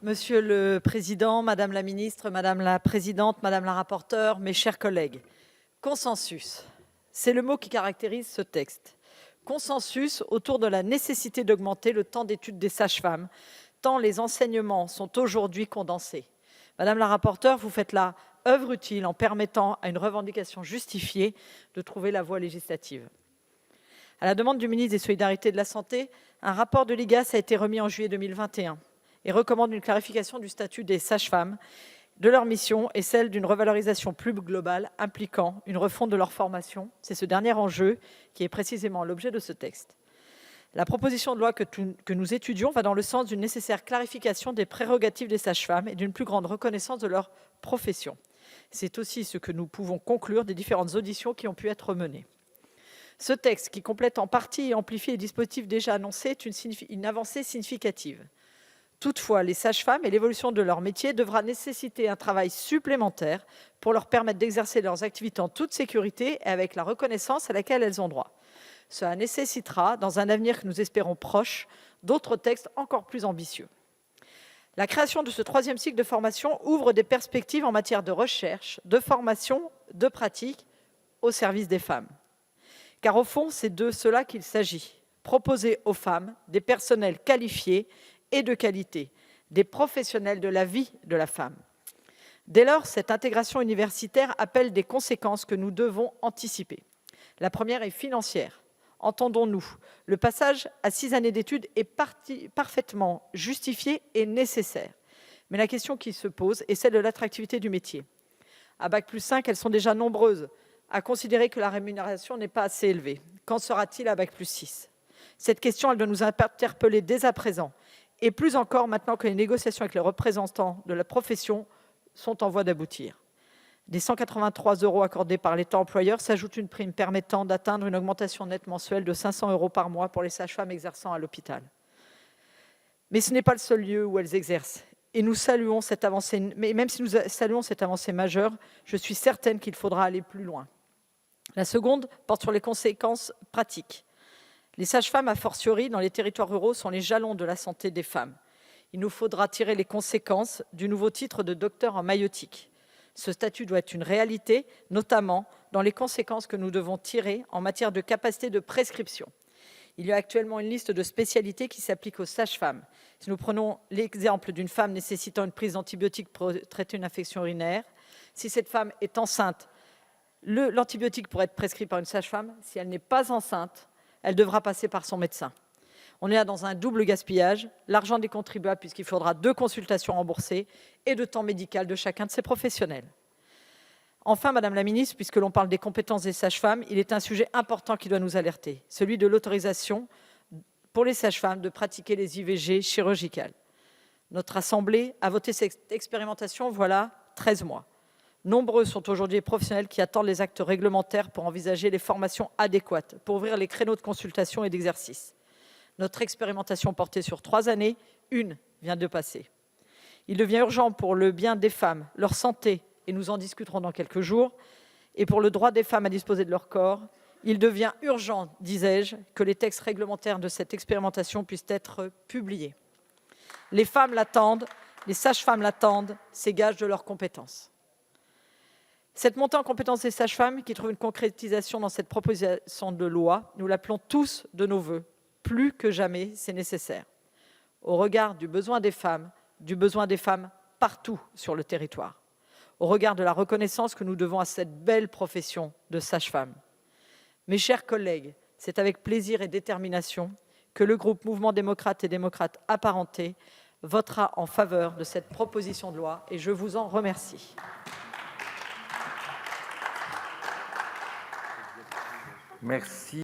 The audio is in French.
Monsieur le Président, Madame la Ministre, Madame la Présidente, Madame la Rapporteure, mes chers collègues, consensus, c'est le mot qui caractérise ce texte. Consensus autour de la nécessité d'augmenter le temps d'étude des sages-femmes, tant les enseignements sont aujourd'hui condensés. Madame la Rapporteure, vous faites là œuvre utile en permettant à une revendication justifiée de trouver la voie législative. À la demande du ministre des Solidarités et de la Santé, un rapport de l'IGAS a été remis en juillet 2021 et recommande une clarification du statut des sages-femmes, de leur mission et celle d'une revalorisation plus globale impliquant une refonte de leur formation. C'est ce dernier enjeu qui est précisément l'objet de ce texte. La proposition de loi que nous étudions va dans le sens d'une nécessaire clarification des prérogatives des sages-femmes et d'une plus grande reconnaissance de leur profession. C'est aussi ce que nous pouvons conclure des différentes auditions qui ont pu être menées. Ce texte, qui complète en partie et amplifie les dispositifs déjà annoncés, est une avancée significative. Toutefois, les sages-femmes et l'évolution de leur métier devra nécessiter un travail supplémentaire pour leur permettre d'exercer leurs activités en toute sécurité et avec la reconnaissance à laquelle elles ont droit. Cela nécessitera, dans un avenir que nous espérons proche, d'autres textes encore plus ambitieux. La création de ce troisième cycle de formation ouvre des perspectives en matière de recherche, de formation, de pratique au service des femmes. Car au fond, c'est de cela qu'il s'agit. Proposer aux femmes des personnels qualifiés et de qualité, des professionnels de la vie de la femme. Dès lors, cette intégration universitaire appelle des conséquences que nous devons anticiper. La première est financière. Entendons-nous, le passage à 6 années d'études est parfaitement justifié et nécessaire. Mais la question qui se pose est celle de l'attractivité du métier. À Bac+5, elles sont déjà nombreuses à considérer que la rémunération n'est pas assez élevée. Qu'en sera-t-il à Bac+6 ? Cette question, elle doit nous interpeller dès à présent, et plus encore maintenant que les négociations avec les représentants de la profession sont en voie d'aboutir. Des 183 € accordés par l'État employeur s'ajoute une prime permettant d'atteindre une augmentation nette mensuelle de 500 € par mois pour les sages-femmes exerçant à l'hôpital. Mais ce n'est pas le seul lieu où elles exercent. Et nous saluons cette avancée, mais même si nous saluons cette avancée majeure, je suis certaine qu'il faudra aller plus loin. La seconde porte sur les conséquences pratiques. Les sages-femmes, a fortiori, dans les territoires ruraux, sont les jalons de la santé des femmes. Il nous faudra tirer les conséquences du nouveau titre de docteur en maïeutique. Ce statut doit être une réalité, notamment dans les conséquences que nous devons tirer en matière de capacité de prescription. Il y a actuellement une liste de spécialités qui s'applique aux sages-femmes. Si nous prenons l'exemple d'une femme nécessitant une prise d'antibiotiques pour traiter une infection urinaire, si cette femme est enceinte, l'antibiotique pourrait être prescrit par une sage-femme. Si elle n'est pas enceinte, elle devra passer par son médecin. On est là dans un double gaspillage, l'argent des contribuables puisqu'il faudra 2 consultations remboursées et de temps médical de chacun de ces professionnels. Enfin, Madame la Ministre, puisque l'on parle des compétences des sages-femmes, il est un sujet important qui doit nous alerter, celui de l'autorisation pour les sages-femmes de pratiquer les IVG chirurgicales. Notre Assemblée a voté cette expérimentation voilà 13 mois. Nombreux sont aujourd'hui les professionnels qui attendent les actes réglementaires pour envisager les formations adéquates, pour ouvrir les créneaux de consultation et d'exercice. Notre expérimentation portée sur 3 années, une vient de passer. Il devient urgent pour le bien des femmes, leur santé, et nous en discuterons dans quelques jours, et pour le droit des femmes à disposer de leur corps, il devient urgent, disais-je, que les textes réglementaires de cette expérimentation puissent être publiés. Les femmes l'attendent, les sages-femmes l'attendent, c'est gage de leurs compétences. Cette montée en compétence des sages-femmes qui trouve une concrétisation dans cette proposition de loi, nous l'appelons tous de nos vœux. Plus que jamais, c'est nécessaire. Au regard du besoin des femmes partout sur le territoire. Au regard de la reconnaissance que nous devons à cette belle profession de sage-femme. Mes chers collègues, c'est avec plaisir et détermination que le groupe Mouvement démocrate et démocrates apparentés votera en faveur de cette proposition de loi et je vous en remercie. Merci.